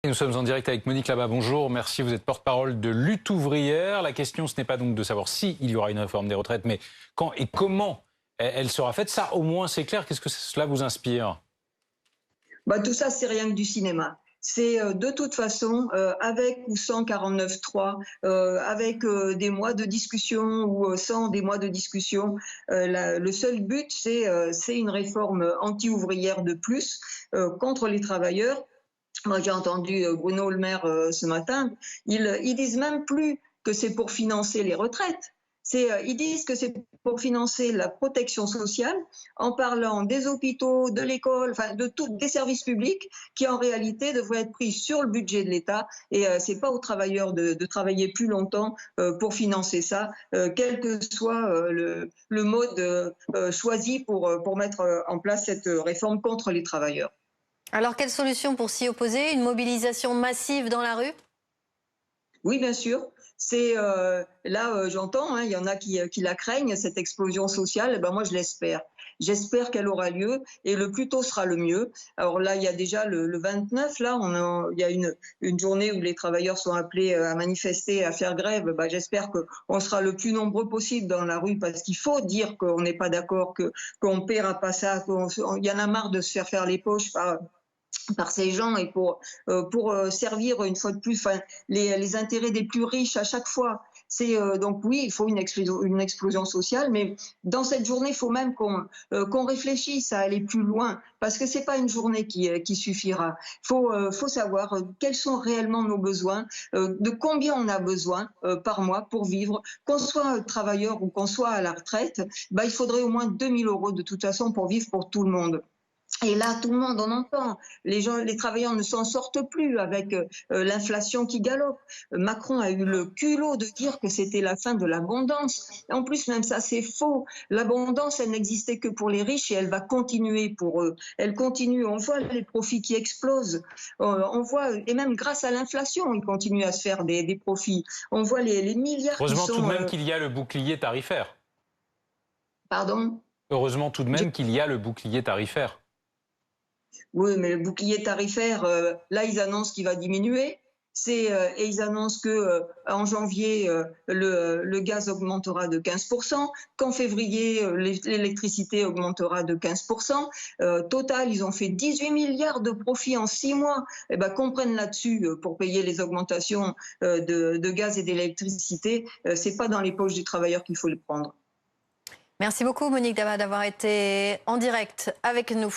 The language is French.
Et nous sommes en direct avec Monique Labat. Bonjour, merci. Vous êtes porte-parole de Lutte ouvrière. La question, ce n'est pas donc de savoir si il y aura une réforme des retraites, mais quand et comment elle sera faite. Ça, au moins, c'est clair. Qu'est-ce que cela vous inspire? Tout ça, c'est rien que du cinéma. C'est de toute façon, avec ou sans 49.3, avec des mois de discussion ou sans des mois de discussion, le seul but, c'est une réforme anti-ouvrière de plus contre les travailleurs. Moi, j'ai entendu Bruno Le Maire ce matin. Ils disent même plus que c'est pour financer les retraites. Ils disent que c'est pour financer la protection sociale en parlant des hôpitaux, de l'école, enfin de tous des services publics qui en réalité devraient être pris sur le budget de l'État. Et c'est pas aux travailleurs de travailler plus longtemps pour financer ça, quel que soit le mode choisi pour mettre en place cette réforme contre les travailleurs. Alors, quelle solution pour s'y opposer? Une mobilisation massive dans la rue? Oui, bien sûr. J'entends, hein, il y en a qui la craignent, cette explosion sociale. Eh ben, moi, je l'espère. J'espère qu'elle aura lieu et le plus tôt sera le mieux. Alors là, il y a déjà le 29, là, il y a une journée où les travailleurs sont appelés à manifester, à faire grève. J'espère qu'on sera le plus nombreux possible dans la rue parce qu'il faut dire qu'on n'est pas d'accord, qu'on ne paiera pas ça, il y en a marre de se faire les poches par ces gens et pour servir une fois de plus les intérêts des plus riches à chaque fois. Donc oui, il faut une explosion sociale, mais dans cette journée, il faut même qu'on réfléchisse à aller plus loin, parce que c'est pas une journée qui suffira. Faut savoir quels sont réellement nos besoins, de combien on a besoin par mois pour vivre, qu'on soit travailleur ou qu'on soit à la retraite. Il faudrait au moins 2 000 € de toute façon pour vivre pour tout le monde. Et là, tout le monde en entend. Les travailleurs ne s'en sortent plus avec l'inflation qui galope. Macron a eu le culot de dire que c'était la fin de l'abondance. En plus, même ça, c'est faux. L'abondance, elle n'existait que pour les riches et elle va continuer pour eux. Elle continue. On voit les profits qui explosent. On voit, et même grâce à l'inflation, ils continuent à se faire des profits. On voit les milliards qui sont... Heureusement tout de même qu'il y a le bouclier tarifaire. Pardon? Heureusement tout de même qu'il y a le bouclier tarifaire. Oui, mais le bouclier tarifaire, là, ils annoncent qu'il va diminuer. Et ils annoncent qu'en janvier, le gaz augmentera de 15%, qu'en février, l'électricité augmentera de 15%. Total, ils ont fait 18 milliards de profits en 6 mois. Qu'on prenne là-dessus pour payer les augmentations de gaz et d'électricité. C'est pas dans les poches des travailleurs qu'il faut le prendre. Merci beaucoup, Monique Labat, d'avoir été en direct avec nous.